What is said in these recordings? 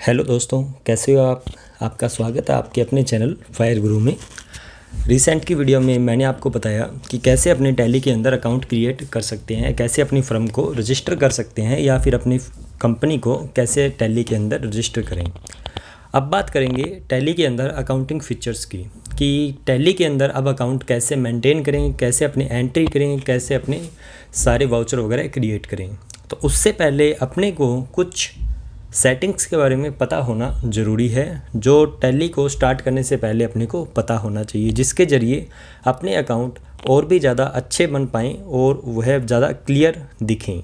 Hello दोस्तों, कैसे हो आप। आपका स्वागत है आपके अपने चैनल फायर गुरु में। रिसेंट की वीडियो में मैंने आपको बताया कि कैसे अपने टैली के अंदर अकाउंट क्रिएट कर सकते हैं, कैसे अपनी फर्म को रजिस्टर कर सकते हैं या फिर अपनी कंपनी को कैसे टैली के अंदर रजिस्टर करें। अब बात करेंगे टैली के अंदर अकाउंटिंग फीचर्स की कि टैली के अंदर अब अकाउंट कैसे मेंटेन करें, कैसे अपनी एंट्री करें, कैसे अपने सारे वाउचर वगैरह क्रिएट करें। तो उससे पहले अपने को कुछ सेटिंग्स के बारे में पता होना ज़रूरी है, जो टैली को स्टार्ट करने से पहले अपने को पता होना चाहिए, जिसके ज़रिए अपने अकाउंट और भी ज़्यादा अच्छे बन पाएँ और वह ज़्यादा क्लियर दिखें।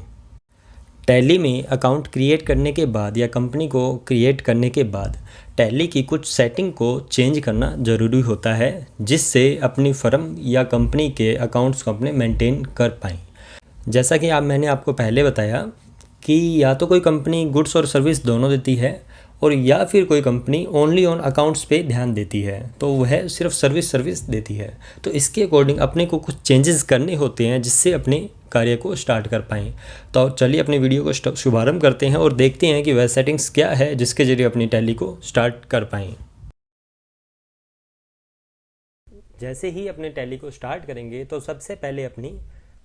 टैली में अकाउंट क्रिएट करने के बाद या कंपनी को क्रिएट करने के बाद टैली की कुछ सेटिंग को चेंज करना ज़रूरी होता है, जिससे अपनी फर्म या कंपनी के अकाउंट्स को अपने मेंटेन कर पाएँ। जैसा कि मैंने आपको पहले बताया कि या तो कोई कंपनी गुड्स और सर्विस दोनों देती है और या फिर कोई कंपनी ओनली ऑन अकाउंट्स पे ध्यान देती है, तो वह सिर्फ सर्विस देती है। तो इसके अकॉर्डिंग अपने को कुछ चेंजेस करने होते हैं जिससे अपने कार्य को स्टार्ट कर पाएँ। तो चलिए अपनी वीडियो को शुभारंभ करते हैं और देखते हैं कि वह सेटिंग्स क्या है जिसके ज़रिए अपनी टैली को स्टार्ट कर पाएँ। जैसे ही अपने टैली को स्टार्ट करेंगे तो सबसे पहले अपनी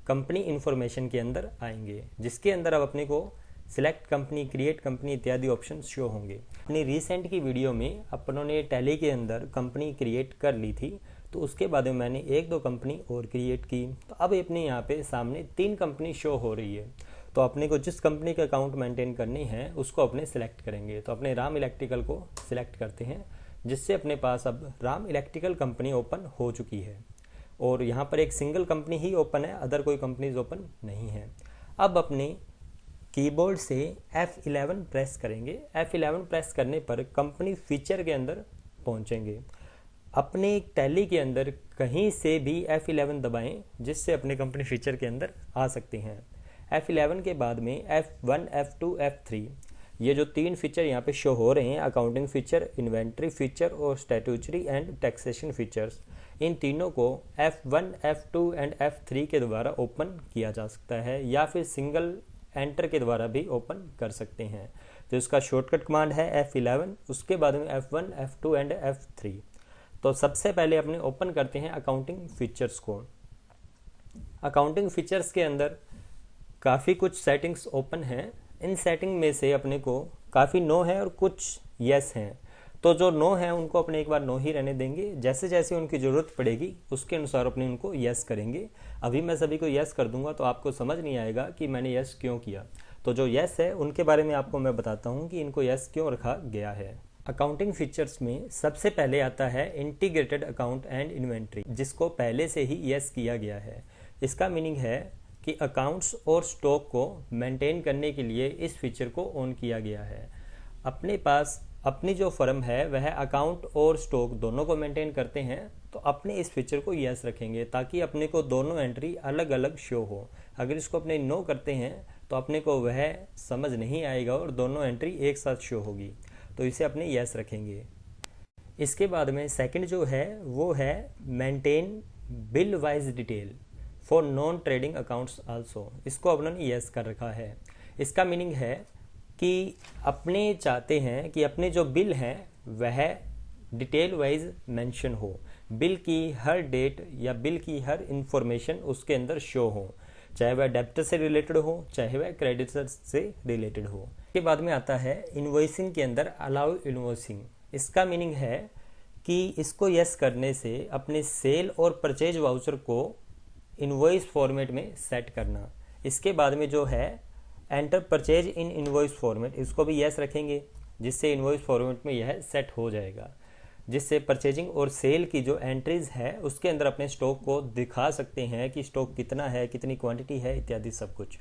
कंपनी इन्फॉर्मेशन के अंदर आएंगे, जिसके अंदर अब अपने को सिलेक्ट कंपनी, क्रिएट कंपनी इत्यादि ऑप्शन शो होंगे। अपनी रिसेंट की वीडियो में अपनों ने टैली के अंदर कंपनी क्रिएट कर ली थी, तो उसके बाद में मैंने एक दो कंपनी और क्रिएट की। तो अब अपने यहाँ पे सामने 3 कंपनी शो हो रही है। तो अपने को जिस कंपनी का अकाउंट मेंटेन करनी है उसको अपने सिलेक्ट करेंगे। तो अपने राम इलेक्ट्रिकल को सिलेक्ट करते हैं, जिससे अपने पास अब राम इलेक्ट्रिकल कंपनी ओपन हो चुकी है और यहाँ पर एक सिंगल कंपनी ही ओपन है, अदर कोई कंपनीज ओपन नहीं है। अब अपने कीबोर्ड से F11 प्रेस करेंगे। F11 प्रेस करने पर कंपनी फीचर के अंदर पहुँचेंगे। अपने टैली के अंदर कहीं से भी F11 दबाएं, जिससे अपने कंपनी फीचर के अंदर आ सकते हैं। F11 के बाद में F1, F2, F3 ये जो 3 फीचर यहाँ पे शो हो रहे हैं, अकाउंटिंग फीचर, इन्वेंट्री फीचर और स्टैट्यूटरी एंड टैक्सेशन फीचर्स, इन तीनों को F1, F2 एंड F3 के द्वारा ओपन किया जा सकता है या फिर सिंगल एंटर के द्वारा भी ओपन कर सकते हैं। तो इसका शॉर्टकट कमांड है F11, उसके बाद में F1, F2 एंड F3। तो सबसे पहले अपने ओपन करते हैं अकाउंटिंग फीचर्स को। अकाउंटिंग फीचर्स के अंदर काफ़ी कुछ सेटिंग्स ओपन हैं। इन सेटिंग में से अपने को काफ़ी नो है और कुछ यस हैं। तो जो नो है उनको अपने एक बार नो ही रहने देंगे, जैसे जैसे उनकी ज़रूरत पड़ेगी उसके अनुसार अपने उनको यस करेंगे। अभी मैं सभी को यस कर दूंगा तो आपको समझ नहीं आएगा कि मैंने यस क्यों किया। तो जो यस है उनके बारे में आपको मैं बताता हूँ कि इनको यस क्यों रखा गया है। अकाउंटिंग फीचर्स में सबसे पहले आता है इंटीग्रेटेड अकाउंट एंड इन्वेंट्री, जिसको पहले से ही यस किया गया है। इसका मीनिंग है कि अकाउंट्स और स्टॉक को मेंटेन करने के लिए इस फीचर को ऑन किया गया है। अपने पास अपनी जो फर्म है वह अकाउंट और स्टॉक दोनों को मेंटेन करते हैं, तो अपने इस फीचर को यस रखेंगे ताकि अपने को दोनों एंट्री अलग अलग शो हो। अगर इसको अपने नो करते हैं तो अपने को वह समझ नहीं आएगा और दोनों एंट्री एक साथ शो होगी, तो इसे अपने यस रखेंगे। इसके बाद में सेकंड जो है वो है maintain bill wise detail for non trading accounts also, इसको अपने यस कर रखा है। इसका मीनिंग है कि अपने चाहते हैं कि अपने जो बिल हैं वह डिटेल वाइज मेंशन हो, बिल की हर डेट या बिल की हर इंफॉर्मेशन उसके अंदर शो हो, चाहे वह डेबिटर से रिलेटेड हो चाहे वह क्रेडिटर से रिलेटेड हो। इसके बाद में आता है इन्वॉइसिंग के अंदर अलाउ इन्वॉइसिंग। इसका मीनिंग है कि इसको यस करने से अपने सेल और परचेज वाउचर को इन्वॉइस फॉर्मेट में सेट करना। इसके बाद में जो है enter purchase in invoice format, इसको भी यस रखेंगे, जिससे इन्वॉइस फॉर्मेट में यह सेट हो जाएगा, जिससे परचेजिंग और सेल की जो एंट्रीज है उसके अंदर अपने स्टॉक को दिखा सकते हैं कि स्टॉक कितना है, कितनी क्वांटिटी है इत्यादि सब कुछ।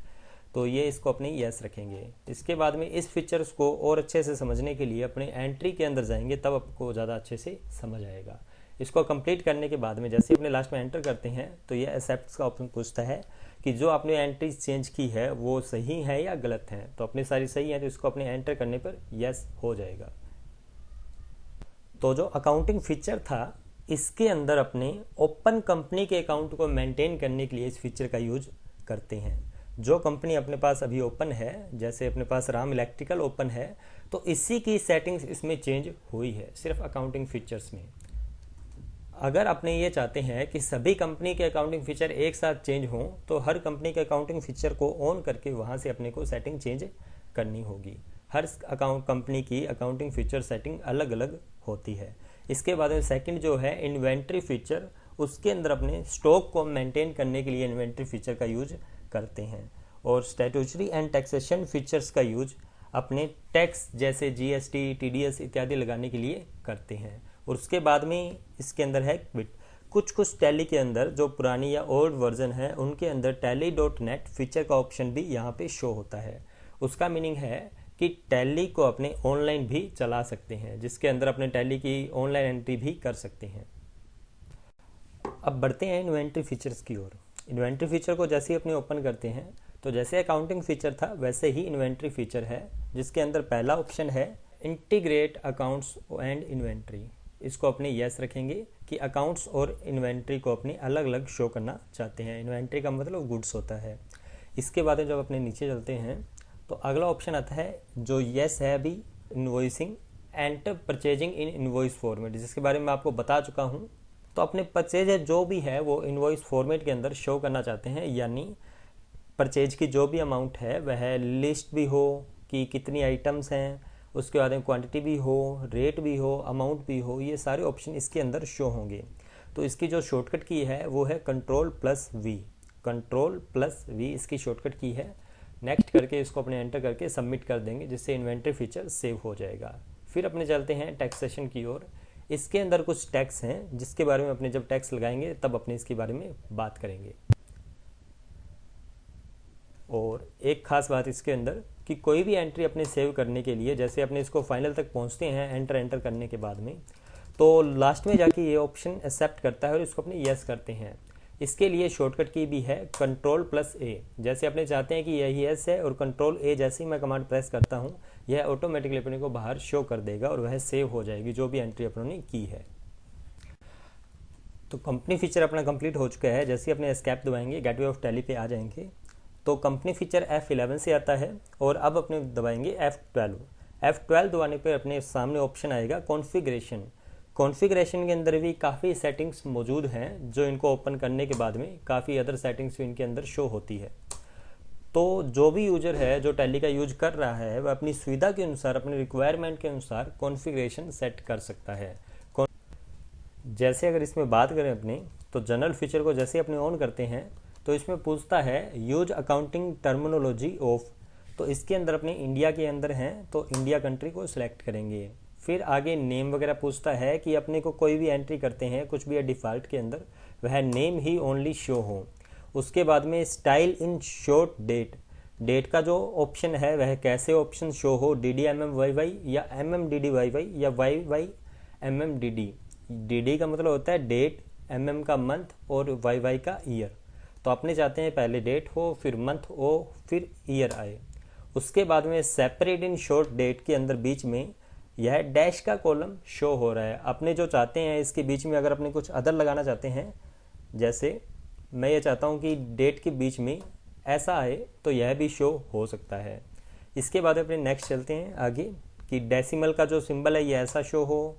तो ये इसको अपने यस रखेंगे। इसके बाद में इस फीचर्स को और अच्छे से समझने के लिए अपने एंट्री के अंदर जाएंगे, तब आपको ज़्यादा अच्छे से समझ आएगा। इसको कंप्लीट करने के बाद में जैसे अपने लास्ट में एंटर करते हैं तो ये एक्सेप्ट का ऑप्शन पूछता है कि जो आपने एंट्री चेंज की है वो सही है या गलत है। तो अपनी सारी सही है तो इसको अपने एंटर करने पर यस हो जाएगा। तो जो अकाउंटिंग फीचर था इसके अंदर अपने ओपन कंपनी के अकाउंट को मेंटेन करने के लिए इस फीचर का यूज करते हैं। जो कंपनी अपने पास अभी ओपन है, जैसे अपने पास राम इलेक्ट्रिकल ओपन है, तो इसी की सेटिंग्स इसमें चेंज हुई है सिर्फ अकाउंटिंग फीचर्स में। अगर अपने ये चाहते हैं कि सभी कंपनी के अकाउंटिंग फीचर एक साथ चेंज हों, तो हर कंपनी के अकाउंटिंग फीचर को ऑन करके वहाँ से अपने को सेटिंग चेंज करनी होगी। हर अकाउंट कंपनी की अकाउंटिंग फीचर सेटिंग अलग अलग होती है। इसके बाद में सेकंड जो है इन्वेंट्री फीचर, उसके अंदर अपने स्टॉक को मेंटेन करने के लिए इन्वेंट्री फीचर का यूज करते हैं। और स्टैट्यूटरी एंड टैक्सेशन फीचर्स का यूज अपने टैक्स जैसे जीएसटी, टीडीएस इत्यादि लगाने के लिए करते हैं। और उसके बाद में इसके अंदर है क्विट। कुछ टैली के अंदर जो पुरानी या ओल्ड वर्जन है उनके अंदर tally.net फीचर का ऑप्शन भी यहाँ पे शो होता है। उसका मीनिंग है कि टैली को अपने ऑनलाइन भी चला सकते हैं, जिसके अंदर अपने टैली की ऑनलाइन एंट्री भी कर सकते हैं। अब बढ़ते हैं इन्वेंट्री फीचर्स की ओर। इन्वेंट्री फीचर को जैसे ही अपने ओपन करते हैं तो जैसे अकाउंटिंग फीचर था वैसे ही इन्वेंट्री फीचर है, जिसके अंदर पहला ऑप्शन है इंटीग्रेट अकाउंट्स एंड इन्वेंट्री। इसको अपने यस रखेंगे कि अकाउंट्स और इन्वेंट्री को अपने अलग अलग शो करना चाहते हैं। इन्वेंट्री का मतलब गुड्स होता है। इसके बाद जब अपने नीचे चलते हैं तो अगला ऑप्शन आता है जो यस है अभी, invoicing and purchasing in invoice format, जिसके बारे में आपको बता चुका हूँ। तो अपने परचेज जो भी है वो इन्वॉइस फॉर्मेट के अंदर शो करना चाहते हैं, यानी परचेज की जो भी अमाउंट है वह लिस्ट भी हो कि कितनी आइटम्स हैं, उसके बाद में क्वांटिटी भी हो, रेट भी हो, अमाउंट भी हो, ये सारे ऑप्शन इसके अंदर शो होंगे। तो इसकी जो शॉर्टकट की है वो है Ctrl+V। Ctrl+V इसकी शॉर्टकट की है। नेक्स्ट करके इसको अपने एंटर करके सबमिट कर देंगे, जिससे इन्वेंट्री फीचर सेव हो जाएगा। फिर अपने चलते हैं टैक्सेशन की ओर। इसके अंदर कुछ टैक्स हैं जिसके बारे में अपने जब टैक्स लगाएंगे तब अपने इसके बारे में बात करेंगे। और एक खास बात इसके अंदर कि कोई भी एंट्री अपने सेव करने के लिए, जैसे अपने इसको फाइनल तक पहुंचते हैं एंटर करने के बाद में, तो लास्ट में जाके ये ऑप्शन एक्सेप्ट करता है और इसको अपने यस करते हैं। इसके लिए शॉर्टकट की भी है Ctrl+A। जैसे अपने चाहते हैं कि यही यस है और Ctrl+A जैसे ही मैं कमांड प्रेस करता हूँ यह ऑटोमेटिकली अपने को बाहर शो कर देगा और वह सेव हो जाएगी जो भी एंट्री अपनों ने की है। तो कंपनी फीचर अपना कंप्लीट हो चुका है। जैसे ही अपने एस्केप दबाएंगे गेटवे ऑफ टैली पे आ जाएंगे तो कंपनी फीचर F11 से आता है और अब अपने दबाएंगे F12। F12 दबाने पर अपने सामने ऑप्शन आएगा कॉन्फ़िगरेशन। कॉन्फ़िगरेशन के अंदर भी काफ़ी सेटिंग्स मौजूद हैं, जो इनको ओपन करने के बाद में काफ़ी अदर सेटिंग्स भी इनके अंदर शो होती है। तो जो भी यूजर है जो टैली का यूज कर रहा है वह अपनी सुविधा के अनुसार, अपने रिक्वायरमेंट के अनुसार कॉन्फ़िगरेशन सेट कर सकता है। जैसे अगर इसमें बात करें अपने, तो जनरल फीचर को जैसे अपने ऑन करते हैं तो इसमें पूछता है यूज अकाउंटिंग टर्मिनोलॉजी ऑफ। तो इसके अंदर अपने इंडिया के अंदर हैं तो इंडिया कंट्री को सिलेक्ट करेंगे। फिर आगे नेम वगैरह पूछता है कि अपने को कोई भी एंट्री करते हैं कुछ भी है डिफ़ॉल्ट के अंदर वह नेम ही ओनली शो हो। उसके बाद में style in short date, date का जो ऑप्शन है वह कैसे ऑप्शन शो हो, DDMMYY या MMDDYY या YYMMDD। DD का मतलब होता है डेट, MM का मंथ और YY का ईयर। तो अपने चाहते हैं पहले डेट हो, फिर मंथ हो, फिर ईयर आए। उसके बाद में सेपरेट इन शॉर्ट डेट के अंदर बीच में यह डैश का कॉलम शो हो रहा है। अपने जो चाहते हैं इसके बीच में अगर अपने कुछ अदर लगाना चाहते हैं, जैसे मैं ये चाहता हूँ कि डेट के बीच में ऐसा आए, तो यह भी शो हो सकता है। इसके बाद अपने नेक्स्ट चलते हैं आगे कि डेसिमल का जो सिंबल है ये ऐसा शो हो,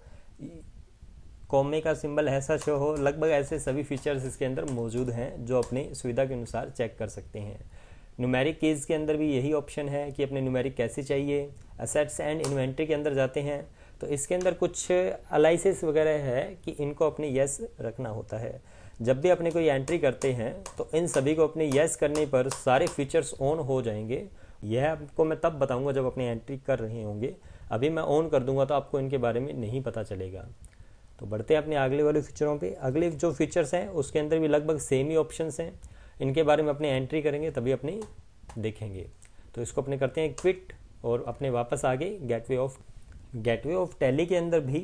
कॉमे का सिंबल ऐसा शो हो। लगभग ऐसे सभी फीचर्स इसके अंदर मौजूद हैं जो अपनी सुविधा के अनुसार चेक कर सकते हैं। न्यूमेरिक कीज़ के अंदर भी यही ऑप्शन है कि अपने न्यूमेरिक कैसे चाहिए। असेट्स एंड इन्वेंट्री के अंदर जाते हैं तो इसके अंदर कुछ अलाइसिस वगैरह है कि इनको अपने यस रखना होता है। जब भी अपने कोई एंट्री करते हैं तो इन सभी को अपने यस करने पर सारे फीचर्स ऑन हो जाएंगे। यह आपको मैं तब बताऊंगा जब अपनी एंट्री कर रहे होंगे। अभी मैं ऑन कर दूंगा तो आपको इनके बारे में नहीं पता चलेगा। तो बढ़ते हैं अपने अगले वाले फीचरों पे। अगले जो फीचर्स हैं उसके अंदर भी लगभग सेम ही ऑप्शंस हैं। इनके बारे में अपने एंट्री करेंगे तभी अपने देखेंगे। तो इसको अपने करते हैं क्विट और अपने वापस आगे गेटवे ऑफ टैली के अंदर भी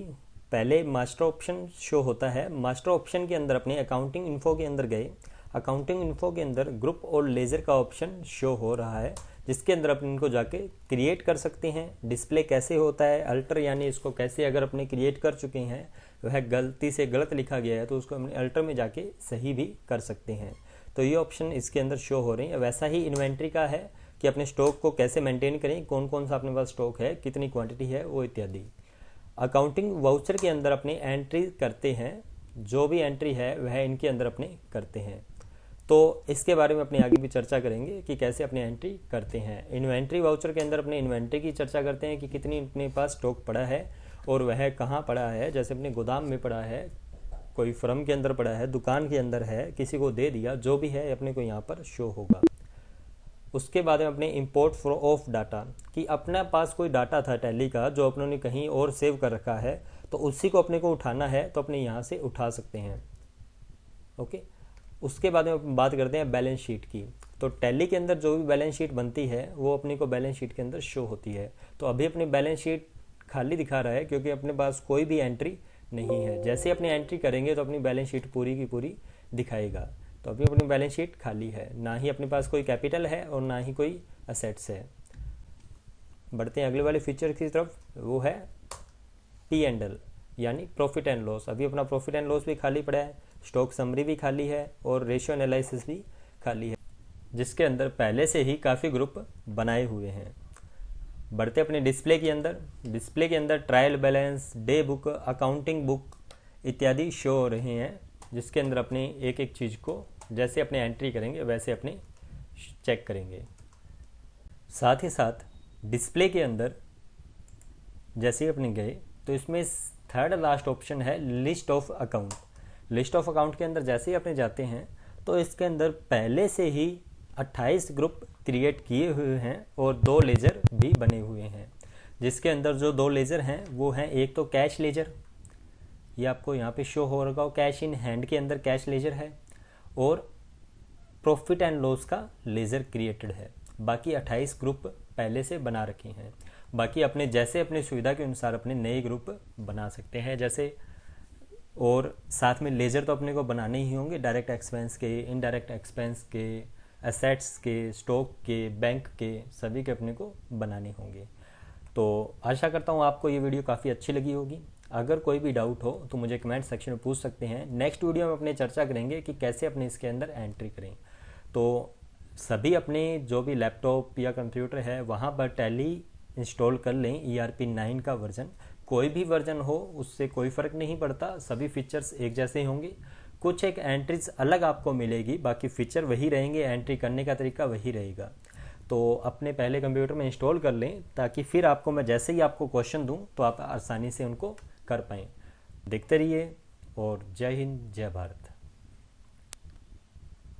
पहले मास्टर ऑप्शन शो होता है। मास्टर ऑप्शन के अंदर अपने अकाउंटिंग इन्फो के अंदर गए। अकाउंटिंग इन्फो के अंदर ग्रुप और लेजर का ऑप्शन शो हो रहा है, जिसके अंदर अपने इनको जाके क्रिएट कर सकते हैं। डिस्प्ले कैसे होता है, अल्टर यानी इसको कैसे अगर अपने क्रिएट कर चुके हैं वह गलती से गलत लिखा गया है तो उसको अपने अल्टर में जाके सही भी कर सकते हैं। तो ये ऑप्शन इसके अंदर शो हो रही है। वैसा ही इन्वेंट्री का है कि अपने स्टॉक को कैसे मेंटेन करें, कौन कौन सा अपने पास स्टॉक है, कितनी क्वांटिटी है, वो इत्यादि। अकाउंटिंग वाउचर के अंदर अपनी एंट्री करते हैं, जो भी एंट्री है वह इनके अंदर अपने करते हैं। तो इसके बारे में अपने आगे भी चर्चा करेंगे कि कैसे अपनी एंट्री करते हैं। इन्वेंट्री वाउचर के अंदर अपने इन्वेंट्री की चर्चा करते हैं कि कितनी अपने पास स्टॉक पड़ा है और वह कहाँ पड़ा है। जैसे अपने गोदाम में पड़ा है, कोई फर्म के अंदर पड़ा है, दुकान के अंदर है, किसी को दे दिया, जो भी है अपने को यहाँ पर शो होगा। उसके बाद में अपने इंपोर्ट ऑफ डाटा, कि अपने पास कोई डाटा था टैली का जो अपनों ने कहीं और सेव कर रखा है, तो उसी को अपने को उठाना है तो अपने यहाँ से उठा सकते हैं। ओके। उसके बाद में बात करते हैं बैलेंस शीट की। तो टैली के अंदर जो भी बैलेंस शीट बनती है वो अपने को बैलेंस शीट के अंदर शो होती है। तो अभी अपनी बैलेंस शीट खाली दिखा रहा है क्योंकि अपने पास कोई भी एंट्री नहीं है। जैसे अपनी एंट्री करेंगे तो अपनी बैलेंस शीट पूरी की पूरी दिखाएगा। तो अभी अपनी बैलेंस शीट खाली है, ना ही अपने पास कोई कैपिटल है और ना ही कोई असेट्स है। बढ़ते हैं अगले वाले फीचर की तरफ, वो है P&L यानी प्रॉफिट एंड लॉस। अभी अपना प्रॉफिट एंड लॉस भी खाली पड़ा है, स्टॉक समरी भी खाली है और रेशियो एनालिसिस भी खाली है, जिसके अंदर पहले से ही काफ़ी ग्रुप बनाए हुए हैं। बढ़ते अपने डिस्प्ले के अंदर। डिस्प्ले के अंदर trial balance, day book, accounting book इत्यादि शो हो रहे हैं, जिसके अंदर अपने एक एक चीज़ को जैसे अपने एंट्री करेंगे वैसे अपने चेक करेंगे। साथ ही साथ डिस्प्ले के अंदर जैसे ही अपने गए तो इसमें थर्ड लास्ट ऑप्शन है list of account. List of account के अंदर जैसे ही अपने जाते हैं तो इसके अंदर पहले से ही 28 ग्रुप क्रिएट किए हुए हैं और 2 लेजर भी बने हुए हैं। जिसके अंदर जो 2 लेजर हैं वो हैं, एक तो कैश लेजर, ये आपको यहाँ पे शो हो रहा हो, कैश इन हैंड के अंदर कैश लेजर है, और प्रॉफिट एंड लॉस का लेजर क्रिएटेड है। बाकी 28 ग्रुप पहले से बना रखे हैं। बाकी अपने जैसे अपनी सुविधा के अनुसार अपने नए ग्रुप बना सकते हैं जैसे। और साथ में लेजर तो अपने को बनाने ही होंगे, डायरेक्ट एक्सपेंस के, इनडायरेक्ट एक्सपेंस के, एसेट्स के, स्टॉक के, बैंक के, सभी के अपने को बनाने होंगे। तो आशा करता हूँ आपको ये वीडियो काफ़ी अच्छी लगी होगी। अगर कोई भी डाउट हो तो मुझे कमेंट सेक्शन में पूछ सकते हैं। नेक्स्ट वीडियो में अपने चर्चा करेंगे कि कैसे अपने इसके अंदर एंट्री करें। तो सभी अपने जो भी लैपटॉप या कंप्यूटर है वहाँ पर टैली इंस्टॉल कर लें, ERP 9 का वर्जन। कोई भी वर्जन हो उससे कोई फ़र्क नहीं पड़ता, सभी फीचर्स एक जैसे ही होंगे। कुछ एक एंट्रीज अलग आपको मिलेगी, बाकी फीचर वही रहेंगे, एंट्री करने का तरीका वही रहेगा। तो अपने पहले कंप्यूटर में इंस्टॉल कर लें ताकि फिर आपको मैं जैसे ही आपको क्वेश्चन दूं तो आप आसानी से उनको कर पाएँ। देखते रहिए और जय हिंद, जय भारत।